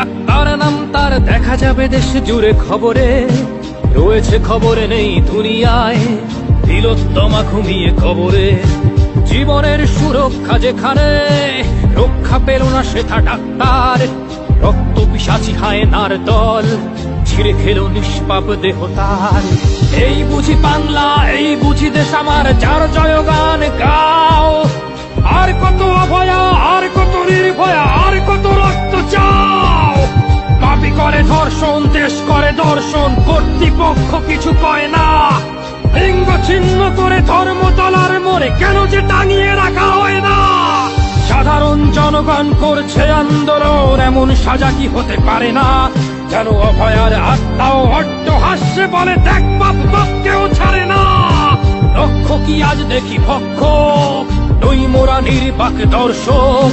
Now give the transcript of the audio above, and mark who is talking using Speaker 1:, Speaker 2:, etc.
Speaker 1: Doctor নাম তার, দেখা যাবে দেশ জুড়ে খবরে, রয়েছে খবরে নেই দুনিয়ায়, তিলোত্তমা ঘুমিয়ে কবরে। জীবনের সুরক্ষা যেখানে, রক্ষা পেল না সেথা ডাক্তার, রক্ত পিশাচি হায়নার দল ছিঁড়ে খেলো নিষ্পাপ দেহ তার। এই বুঝি বাংলা, এই বুঝি দেশ আমার, যার জয়গান গাও। আর কত অভয়া, আর কত নির্ভয়া, আর কত রক্ত চাও। পাপি করে ধর্ষণ, দেশ করে দর্শন, কর্তৃপক্ষ কিছু কয় না। লিঙ্গ ছিন্ন করে ধর্মতলার মোড়ে কেন যে টাঙিয়ে রাখা হয় না। সাধারণ জনগণ করছে আন্দোলন, এমন সাজা কি হতে পারে না। যেন অভয়ার আত্মাও অট্ট হাস্যে বলে, দেখ বাপ বাপকেও ছাড়ে না। লক্ষ্য কি আজ দেখি ভক্ষ, নই মোরা নির্বাক দর্শক।